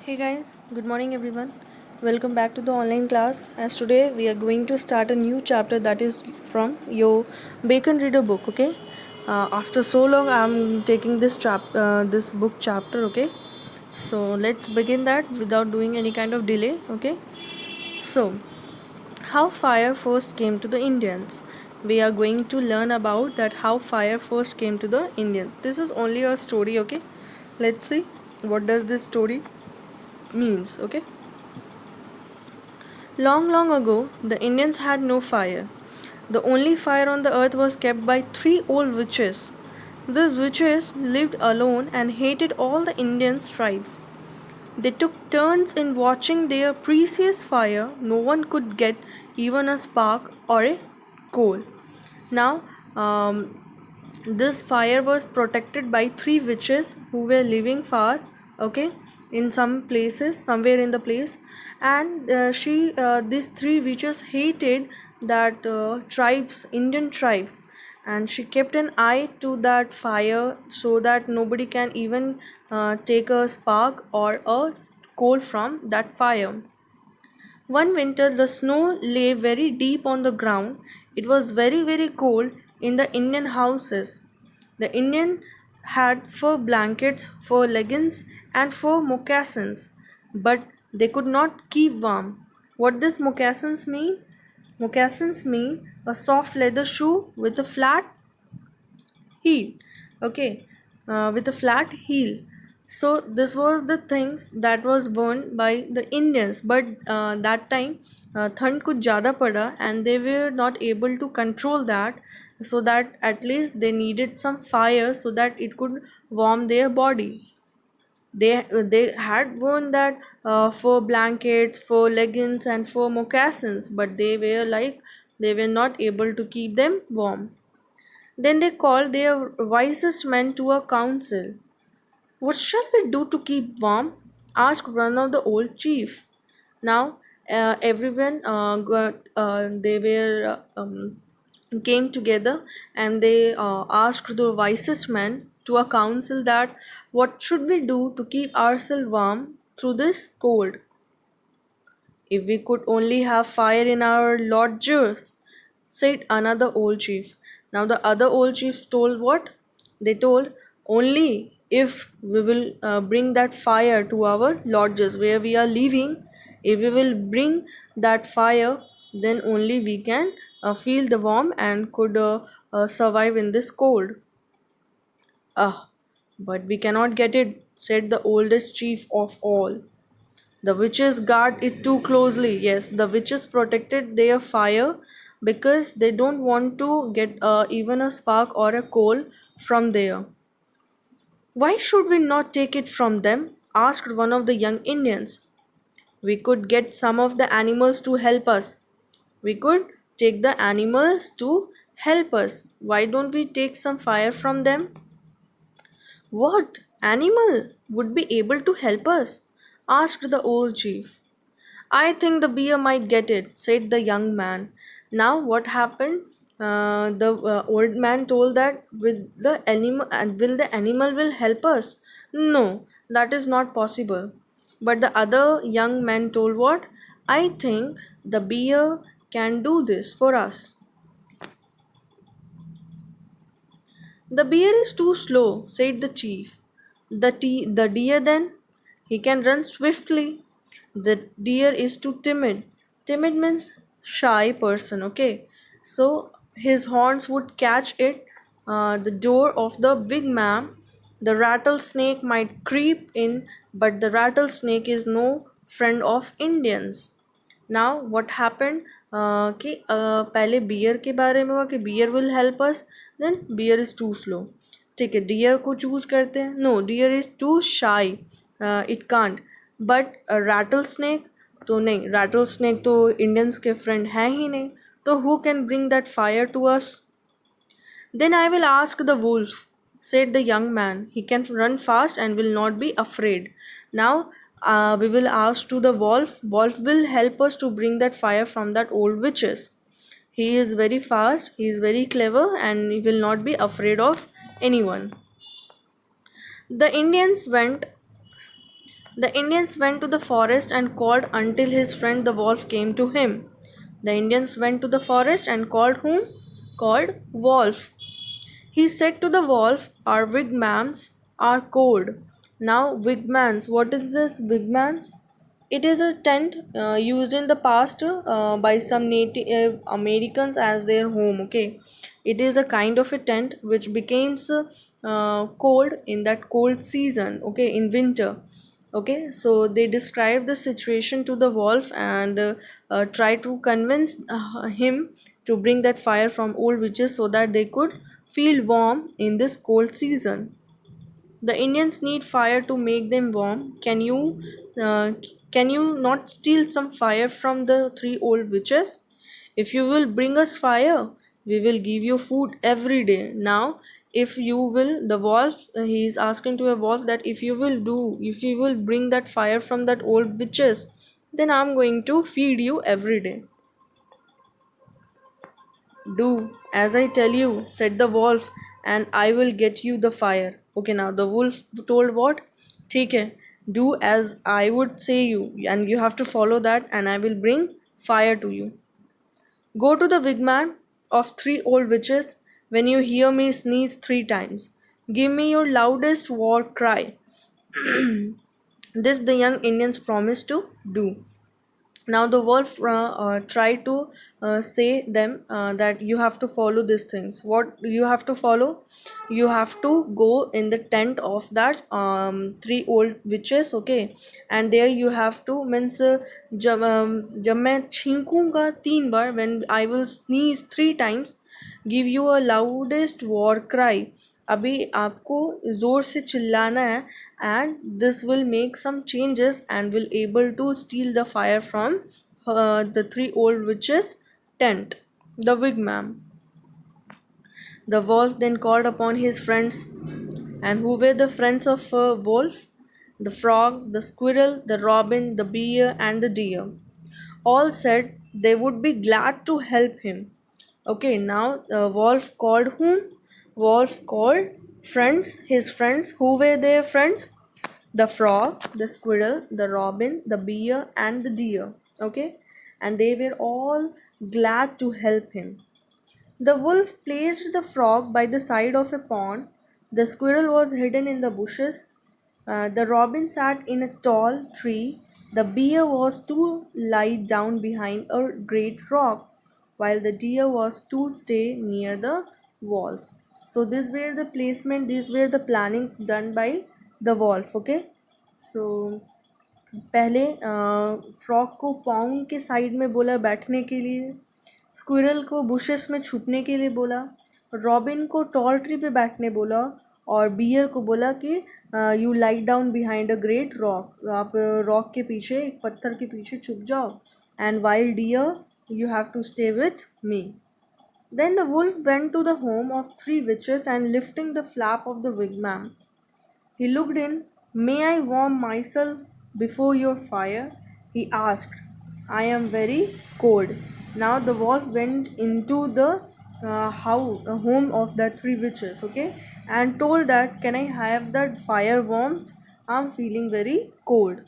Hey guys, good morning everyone. Welcome back to the online class. As today we are going to start a new chapter that is from your Bacon Reader book. Okay. After so long, I'm taking this book chapter. Okay. So let's begin that without doing any kind of delay. Okay. So, how fire first came to the Indians. We are going to learn about that how fire first came to the Indians. This is only a story. Okay. Let's see what does this story means. Okay. Long, long ago, the Indians had no fire. The only fire on the earth was kept by three old witches. These witches lived alone and hated all the Indian tribes. They took turns in watching their precious fire. No one could get even a spark or a coal. Now, um, this fire was protected by three witches who were living far, okay, in some places, somewhere in the place, and these three witches hated that Indian tribes, and she kept an eye to that fire so that nobody can even take a spark or a coal from that fire. One winter, the snow lay very deep on the ground. It was very, very cold in the Indian houses. The Indian had fur blankets, fur leggings, and fur moccasins, but they could not keep warm. What does moccasins mean? Moccasins mean a soft leather shoe with a flat heel. Okay, with a flat heel. So this was the things that was worn by the Indians, but that time thand kuch ज़्यादा पड़ा and they were not able to control that, so that at least they needed some fire so that it could warm their body. They had worn that fur blankets, fur leggings, and fur moccasins, but they were not able to keep them warm. Then they called their wisest men to a council. What shall we do to keep warm? Asked one of the old chief. Now, everyone they were came together and they asked the wisest men to a council that what should we do to keep ourselves warm through this cold? If we could only have fire in our lodges, said another old chief. Now the other old chiefs told what? They told only if we will bring that fire to our lodges where we are living, if we will bring that fire, then only we can feel the warmth and could survive in this cold. Ah, but we cannot get it, said the oldest chief of all. The witches guard it too closely. Yes, the witches protected their fire because they don't want to get even a spark or a coal from there. Why should we not take it from them? Asked one of the young Indians. We could get some of the animals to help us. We could take the animals to help us. Why don't we take some fire from them? What animal would be able to help us? Asked the old chief. I think the bear might get it, said the young man. Now, what happened? The old man told that with the animal and will the animal will help us? No, that is not possible. But the other young man told what? I think the bear can do this for us. The bear is too slow, said the chief. The deer then? He can run swiftly. The deer is too timid. Timid means shy person, okay? So his horns would catch it, the door of the big man. The rattlesnake might creep in, but the rattlesnake is no friend of Indians. Now what happened कि पहले bear के बारे में हुआ कि bear will help us, then bear is too slow. ठीक है, deer को चूज़ करते हैं. No, deer is too shy, it can't. But rattle snake तो नहीं, रैटल स्नैक तो इंडियंस के फ्रेंड हैं ही नहीं, तो who can bring that fire to us? Then I will ask the wolf, said the young man. He can run fast and will not be afraid. Now we will ask to the wolf. Wolf will help us to bring that fire from that old witches. He is very fast, he is very clever, and he will not be afraid of anyone. The Indians went The Indians went to the forest and called until his friend the wolf came to him. The Indians went to the forest and called whom? Called Wolf. He said to the wolf, our wigwams are cold. Now, wigwams, what is this wigwams? It is a tent used in the past by some Native Americans as their home. Okay, it is a kind of a tent which becomes cold in that cold season. Okay, in winter. Okay, so they describe the situation to the wolf and try to convince him to bring that fire from old witches so that they could feel warm in this cold season. The Indians need fire to make them warm. Uh, can you not steal some fire from the three old witches? If you will bring us fire, we will give you food every day. Now, if you will, the wolf, he is asking to a wolf that if you will bring that fire from that old witches, then I'm going to feed you every day. Do as I tell you, said the wolf, and I will get you the fire. Okay, now the wolf told what? Take it. Do as I would say you, and you have to follow that, and I will bring fire to you. Go to the wigwam of three old witches when you hear me sneeze 3 times. Give me your loudest war cry. This the young Indians promised to do. Now the wolf tried to say them that you have to follow these things. What you have to follow? You have to go in the tent of that three old witches. Okay, and there you have to means जब मैं छींकूंगा 3 बार, when I will sneeze 3 times, give you a loudest war cry. अभी आपको ज़ोर से चिल्लाना है, and this will make some changes and will able to steal the fire from the three old witches tent, the wigwam. The wolf then called upon his friends. And who were the friends of wolf? The frog, the squirrel, the robin, the bear, and the deer. All said they would be glad to help him. Okay, now wolf called whom? Wolf called friends, his friends. Who were their friends? The frog, the squirrel, the robin, the bear, and the deer. Okay, and they were all glad to help him. The wolf placed the frog by the side of a pond. The squirrel was hidden in the bushes. The robin sat in a tall tree. The bear was to lie down behind a great rock, while the deer was to stay near the walls. So these were the plannings done by the wolf. Okay, so पहले frock को पाँव के side में बोला बैठने के लिए, squirrel को बुशेस में छुपने के लिए बोला, रॉबिन को टॉल ट्री पे बैठने बोला, और बियर को बोला कि you like down behind a great rock, आप रॉक के पीछे, एक पत्थर के पीछे छुप जाओ, and while deer you have to stay with me. Then the wolf went to the home of three witches and lifting the flap of the wigwam, he looked in. May I warm myself before your fire? He asked. I am very cold. Now the wolf went into the home of the three witches, okay, and told that, can I have that fire warmth? I'm feeling very cold.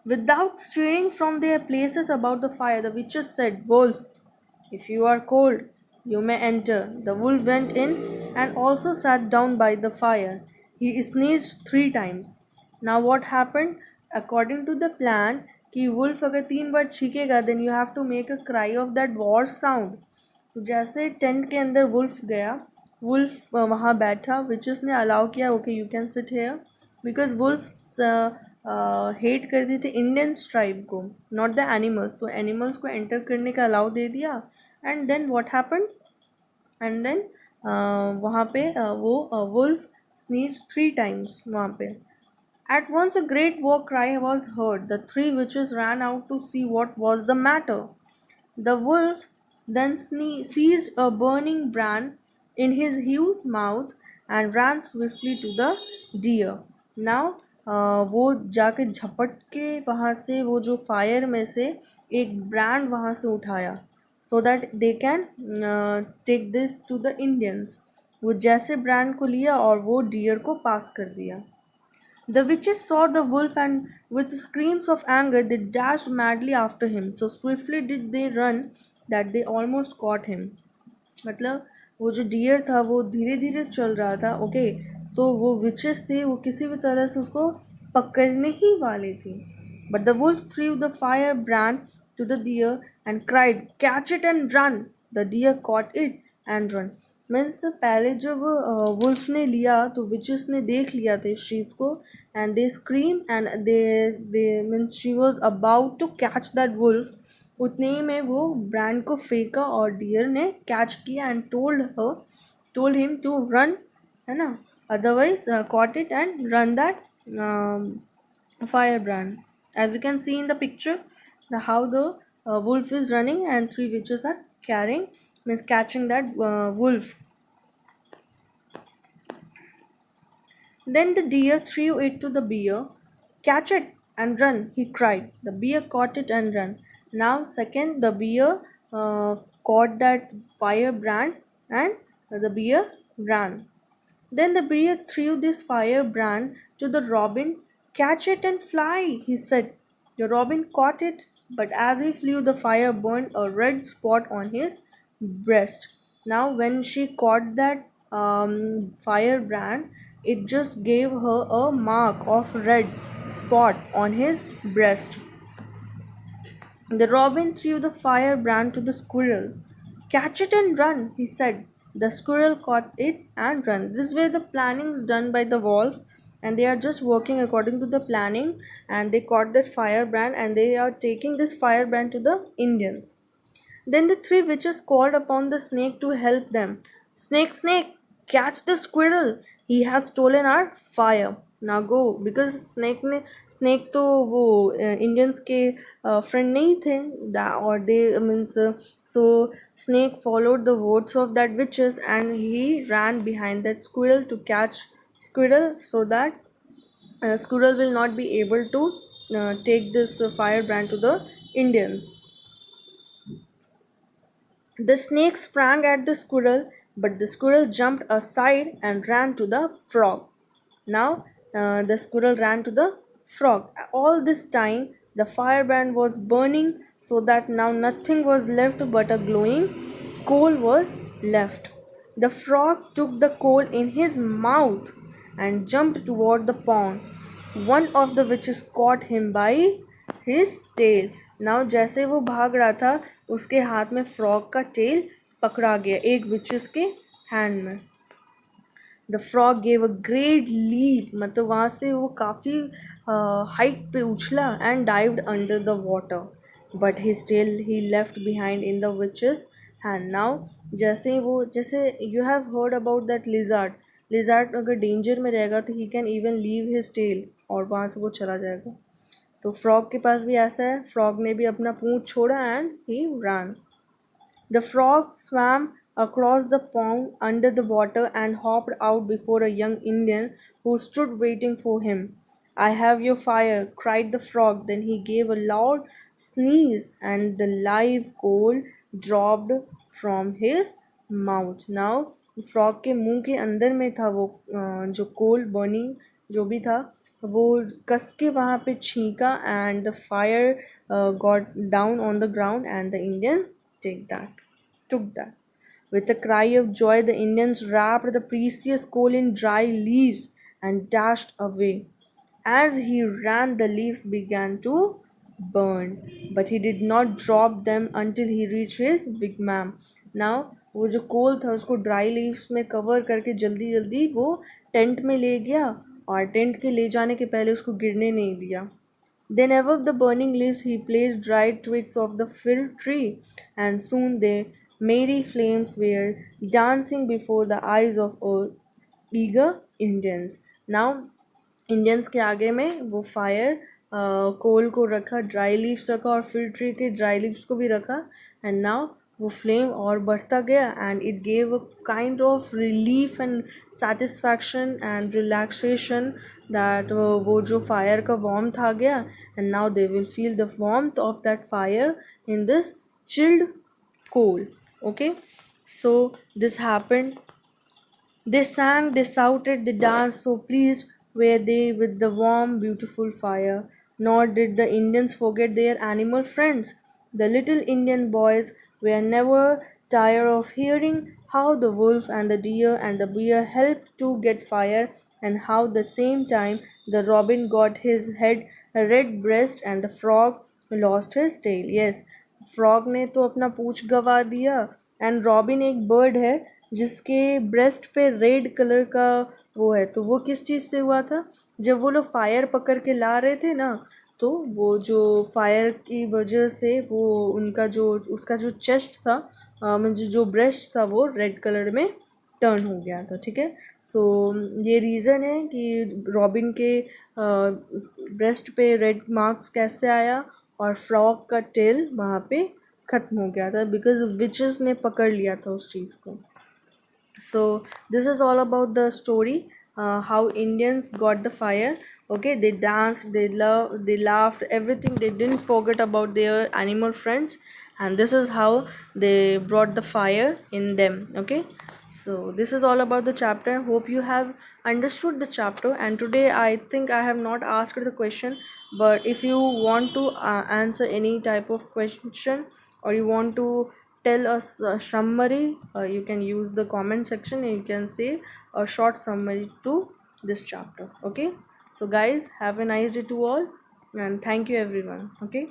Without stirring from their places about the fire, the witches said, Wolf, if you are cold, you may enter. The wolf went in and also sat down by the fire. He sneezed 3 times. Now what happened? According to the plan, कि wolf अगर 3 बार छीकेगा, then you have to make a cry of that war sound. तो जैसे tent के अंदर wolf गया, wolf वहाँ बैठा, witches ने अलाउ किया, okay you can sit here, because wolf hate करती थी इंडियंस ट्राइब को, नॉट द एनिमल्स. तो एनिमल्स को एंटर करने का अलाउ दे दिया. And then what happened? And then वहाँ पे वो वुल्फ स्नीज 3 times वहाँ पे. At once a great war cry was heard. The three witches ran out to see what was the matter. The wolf then seized a burning brand in his huge mouth and ran swiftly to the deer. Now वो जाके झपट के वहाँ से वो जो fire में से एक ब्रांड वहाँ से उठाया, so that they can take this to the Indians. वो जैसे ब्रांड को लिया और वो डियर को पास कर दिया. The witches saw the wolf and with screams of anger they dashed madly after him. So swiftly did they run that they almost caught him. मतलब वो जो डियर था वो धीरे धीरे चल रहा था, ओके। तो वो विचेस थे, वो किसी भी तरह से उसको पकड़ने ही वाले थे। But the wolf through the fire brand to the deer and cried catch it and run. The deer caught it and run. Means पहले जब वुल्फ ने लिया तो विचेस ने देख लिया था इस चीज़ को, and they scream and they means she was about to catch that wolf. उतने ही में वो ब्रांड को फेंका और डियर ने कैच किया and told him to run, है ना, otherwise caught it and run that firebrand. As you can see in the picture, the how the wolf is running and three witches are carrying, means catching that wolf. Then the deer threw it to the bear. Catch it and run, he cried. The bear caught it and ran. Now, second, the bear caught that firebrand and the bear ran. Then the bear threw this firebrand to the robin. Catch it and fly, he said. The robin caught it, but as he flew, the fire burned a red spot on his breast. Now, when she caught that firebrand, it just gave her a mark of red spot on his breast. The robin threw the firebrand to the squirrel. Catch it and run, he said. The squirrel caught it and ran. This way the planning is done by the wolf, and they are just working according to the planning, and they caught that firebrand and they are taking this firebrand to the Indians. Then the three witches called upon the snake to help them. Snake, snake, catch the squirrel. He has stolen our fire. Now go, because snake तो वो Indians के friend नहीं थे, or they means so snake followed the words of that witches and he ran behind that squirrel to catch squirrel, so that squirrel will not be able to take this firebrand to the Indians. The snake sprang at the squirrel, but the squirrel jumped aside and ran to the frog. Now, the squirrel ran to the frog. All this time, the firebrand was burning, so that now nothing was left but a glowing coal was left. The frog took the coal in his mouth and jumped toward the pond. One of the witches caught him by his tail. Now जैसे वो भाग रहा था उसके हाथ में frog का tell पकड़ा गया एक विचेस के हैंड में. The frog gave a great leap, मतलब वहाँ से वो काफ़ी हाइट पे उछला and dived under the water, but his tail he left behind in the witch's hand. Now जैसे you have heard about that lizard. Lizard अगर डेंजर में रहेगा तो he can even leave his tail और वहाँ से वो चला जाएगा. तो फ्रॉग के पास भी ऐसा है, फ्रॉग ने भी अपना पूंछ छोड़ा and he run. The frog swam across the pond under the water and hopped out before a young Indian who stood waiting for him. I have your fire, cried the frog. Then he gave a loud sneeze and the live coal dropped from his mouth. Now, frog के मुंह के अंदर में था वो जो कोल burning जो भी था वो कस के वहाँ पे छींका and the fire got down on the ground and the Indian took that. With a cry of joy, the Indians wrapped the precious coal in dry leaves and dashed away. As he ran, the leaves began to burn, but he did not drop them until he reached his wigwam. Now, वो जो कोल था उसको dry leaves में cover करके जल्दी जल्दी वो tent में ले गया और टेंट के ले जाने के पहले उसको गिरने नहीं दिया. Then above the burning leaves he placed dried twigs of the fir tree, and soon the merry flames were dancing before the eyes of all eager Indians. Now Indians के आगे में वो फायर कोल को रखा, ड्राई लीव्स रखा और फिर tree के ड्राई लीव्स को भी रखा, एंड नाउ वो फ्लेम और बढ़ता गया and it gave a kind of relief and satisfaction and relaxation that वो जो फायर का वार्मथ आ गया and now they will feel the warmth of that fire in this chilled coal. Okay, so this happened. They sang, they shouted, they danced so pleased were they with the warm, beautiful fire. Nor did the Indians forget their animal friends. The little Indian boys were never tired of hearing how the wolf and the deer and the bear helped to get fire, and how the same time the robin got his head a red breast and the frog lost his tail. Yes, frog ने तो अपना पूंछ गवा दिया, and robin एक bird है जिसके breast पे red colour का वो है। तो वो किस चीज़ से हुआ था? जब वो लोग फायर पकड़ के ला रहे थे ना, तो वो जो फायर की वजह से वो उनका जो उसका जो चेस्ट था, मुझे जो ब्रेस्ट था वो रेड कलर में टर्न हो गया था। ठीक है, सो ये रीज़न है कि रॉबिन के ब्रेस्ट पे रेड मार्क्स कैसे आया और फ्रॉग का टेल वहाँ पे ख़त्म हो गया था, बिकॉज विचेस ने पकड़ लिया था उस चीज़ को। So this is all about the story, how Indians got the fire. Okay, they danced, they loved, they laughed, everything. They didn't forget about their animal friends, and this is how they brought the fire in them. Okay, so this is all about the chapter. Hope you have understood the chapter. And today I think I have not asked the question, but if you want to answer any type of question, or you want to tell us a summary, you can use the comment section and you can say a short summary to this chapter. Okay, so guys, have a nice day to all, and thank you everyone. Okay.